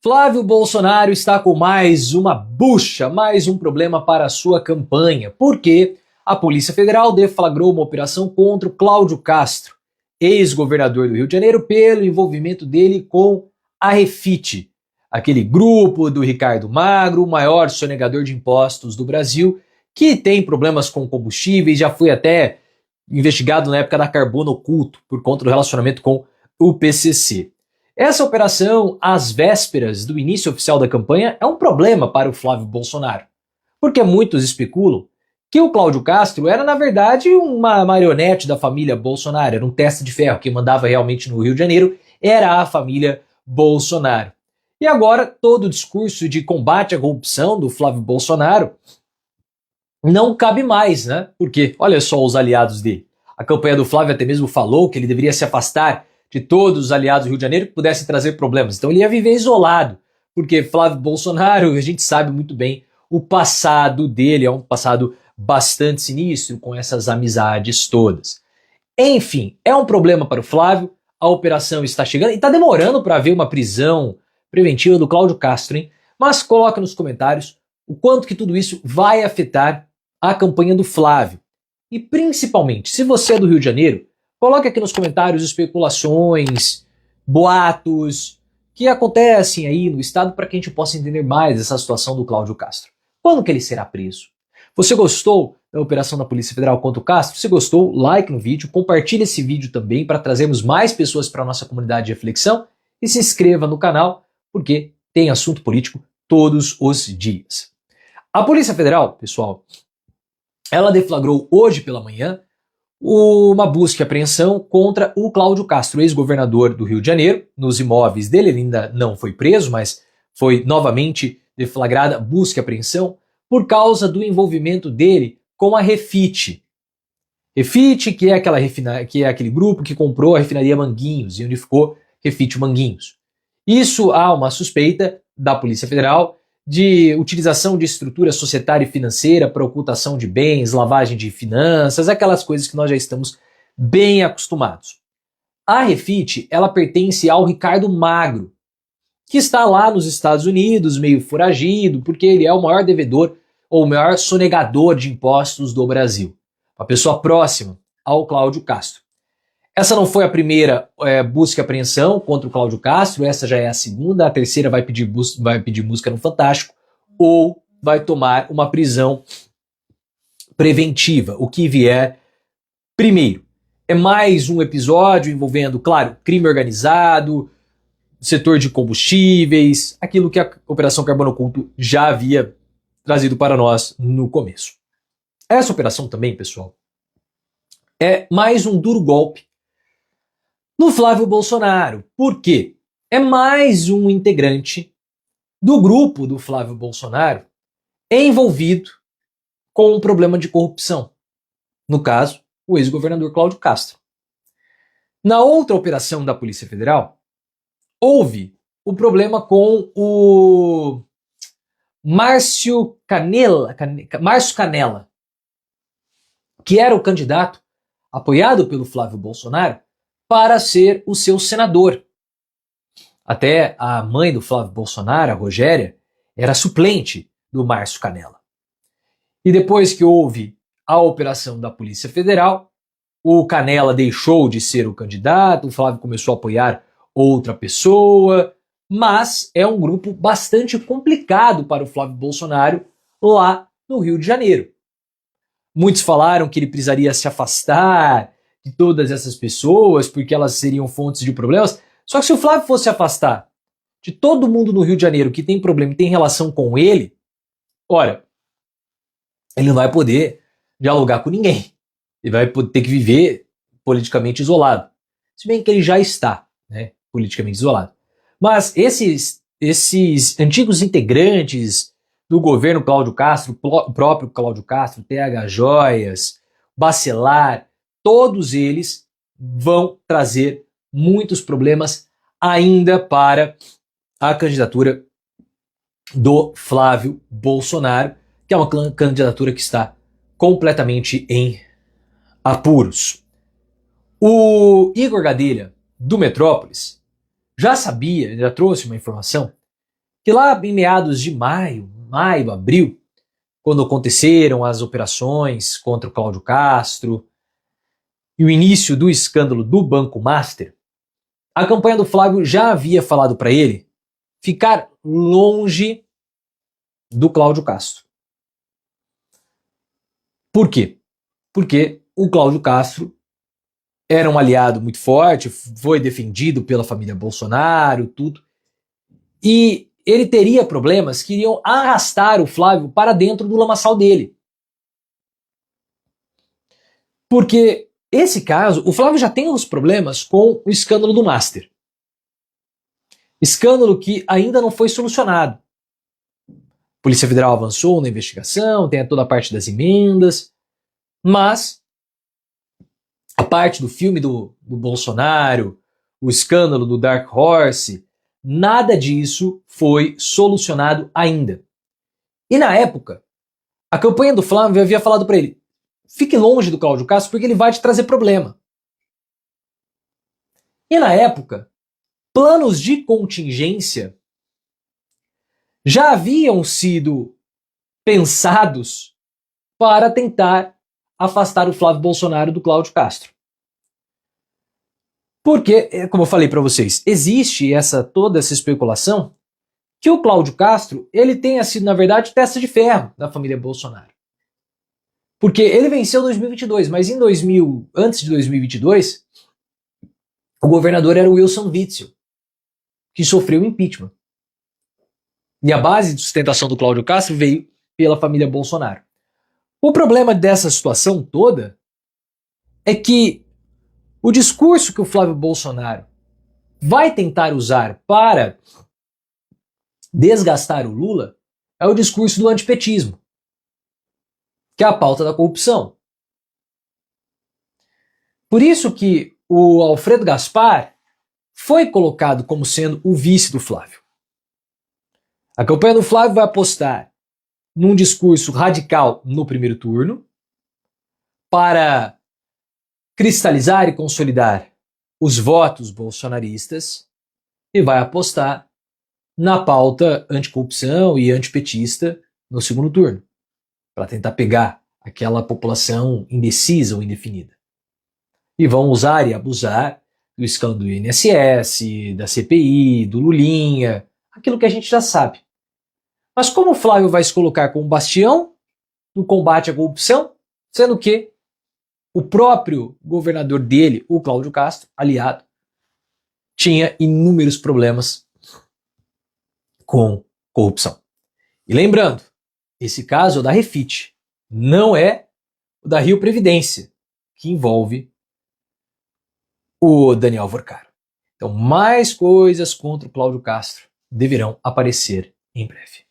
Flávio Bolsonaro está com mais uma bucha, mais um problema para a sua campanha, porque a Polícia Federal deflagrou uma operação contra o Cláudio Castro, ex-governador do Rio de Janeiro, pelo envolvimento dele com a Refit, aquele grupo do Ricardo Magro, o maior sonegador de impostos do Brasil, que tem problemas com combustíveis, já foi até investigado na época da Carbono Oculto, por conta do relacionamento com o PCC. Essa operação, às vésperas do início oficial da campanha, é um problema para o Flávio Bolsonaro, porque muitos especulam que o Cláudio Castro era, na verdade, uma marionete da família Bolsonaro, era um teste de ferro. Quem mandava realmente no Rio de Janeiro era a família Bolsonaro. E agora, todo o discurso de combate à corrupção do Flávio Bolsonaro não cabe mais, né? Porque, olha só os aliados dele. A campanha do Flávio até mesmo falou que ele deveria se afastar de todos os aliados do Rio de Janeiro que pudessem trazer problemas. Então ele ia viver isolado, porque Flávio Bolsonaro, a gente sabe muito bem, o passado dele é um passado bastante sinistro, com essas amizades todas. Enfim, é um problema para o Flávio, a operação está chegando e está demorando para haver uma prisão preventiva do Cláudio Castro, hein? Mas coloca nos comentários o quanto que tudo isso vai afetar a campanha do Flávio. E principalmente, se você é do Rio de Janeiro, coloque aqui nos comentários especulações, boatos que acontecem aí no estado para que a gente possa entender mais essa situação do Cláudio Castro. Quando que ele será preso? Você gostou da operação da Polícia Federal contra o Castro? Se gostou, like no vídeo, compartilhe esse vídeo também para trazermos mais pessoas para a nossa comunidade de reflexão e se inscreva no canal porque tem assunto político todos os dias. A Polícia Federal, pessoal, ela deflagrou hoje pela manhã uma busca e apreensão contra o Cláudio Castro, ex-governador do Rio de Janeiro, nos imóveis dele. Ele ainda não foi preso, mas foi novamente deflagrada busca e apreensão por causa do envolvimento dele com a Refit. Refit, que é aquele grupo que comprou a refinaria Manguinhos e onde ficou Refit Manguinhos. Isso há uma suspeita da Polícia Federal de utilização de estrutura societária e financeira para ocultação de bens, lavagem de finanças, aquelas coisas que nós já estamos bem acostumados. A Refit, ela pertence ao Ricardo Magro, que está lá nos Estados Unidos, meio foragido, porque ele é o maior devedor ou o maior sonegador de impostos do Brasil. Uma pessoa próxima ao Cláudio Castro. Essa não foi a primeira busca e apreensão contra o Cláudio Castro, essa já é a segunda, a terceira vai pedir busca no Fantástico, ou vai tomar uma prisão preventiva, o que vier primeiro. É mais um episódio envolvendo, claro, crime organizado, setor de combustíveis, aquilo que a Operação Carbono Oculto já havia trazido para nós no começo. Essa operação também, pessoal, é mais um duro golpe no Flávio Bolsonaro. Por quê? É mais um integrante do grupo do Flávio Bolsonaro envolvido com um problema de corrupção. No caso, o ex-governador Cláudio Castro. Na outra operação da Polícia Federal, houve o problema com o Márcio Canela, que era o candidato apoiado pelo Flávio Bolsonaro para ser o seu senador. Até a mãe do Flávio Bolsonaro, a Rogéria, era suplente do Márcio Canela. E depois que houve a operação da Polícia Federal, o Canela deixou de ser o candidato, o Flávio começou a apoiar outra pessoa, mas é um grupo bastante complicado para o Flávio Bolsonaro lá no Rio de Janeiro. Muitos falaram que ele precisaria se afastar de todas essas pessoas, porque elas seriam fontes de problemas. Só que se o Flávio fosse afastar de todo mundo no Rio de Janeiro que tem problema e tem relação com ele, olha, ele não vai poder dialogar com ninguém. Ele vai ter que viver politicamente isolado. Se bem que ele já está, né, politicamente isolado. Mas esses antigos integrantes do governo Cláudio Castro, o próprio Cláudio Castro, TH Joias, Bacelar, todos eles vão trazer muitos problemas ainda para a candidatura do Flávio Bolsonaro, que é uma candidatura que está completamente em apuros. O Igor Gadelha, do Metrópolis, já sabia, já trouxe uma informação que lá em meados de maio, abril, quando aconteceram as operações contra o Cláudio Castro e o início do escândalo do Banco Master, a campanha do Flávio já havia falado para ele ficar longe do Cláudio Castro. Por quê? Porque o Cláudio Castro era um aliado muito forte, foi defendido pela família Bolsonaro, tudo. E ele teria problemas que iriam arrastar o Flávio para dentro do lamaçal dele. Porque esse caso, o Flávio já tem os problemas com o escândalo do Master. Escândalo que ainda não foi solucionado. A Polícia Federal avançou na investigação, tem toda a parte das emendas, mas a parte do filme do Bolsonaro, o escândalo do Dark Horse, nada disso foi solucionado ainda. E na época, a campanha do Flávio havia falado para ele: fique longe do Cláudio Castro porque ele vai te trazer problema. E na época, planos de contingência já haviam sido pensados para tentar afastar o Flávio Bolsonaro do Cláudio Castro. Porque, como eu falei para vocês, existe toda essa especulação que o Cláudio Castro ele tenha sido, na verdade, testa de ferro da família Bolsonaro. Porque ele venceu em 2022, mas antes de 2022, o governador era o Wilson Witzel, que sofreu impeachment. E a base de sustentação do Cláudio Castro veio pela família Bolsonaro. O problema dessa situação toda é que o discurso que o Flávio Bolsonaro vai tentar usar para desgastar o Lula é o discurso do antipetismo, que é a pauta da corrupção. Por isso que o Alfredo Gaspar foi colocado como sendo o vice do Flávio. A campanha do Flávio vai apostar num discurso radical no primeiro turno para cristalizar e consolidar os votos bolsonaristas e vai apostar na pauta anticorrupção e antipetista no segundo turno, para tentar pegar aquela população indecisa ou indefinida. E vão usar e abusar do escândalo do INSS, da CPI, do Lulinha, aquilo que a gente já sabe. Mas como o Flávio vai se colocar como bastião no combate à corrupção, sendo que o próprio governador dele, o Cláudio Castro, aliado, tinha inúmeros problemas com corrupção. E lembrando, esse caso é o da Refit, não é o da Rio Previdência, que envolve o Daniel Vorcaro. Então, mais coisas contra o Cláudio Castro deverão aparecer em breve.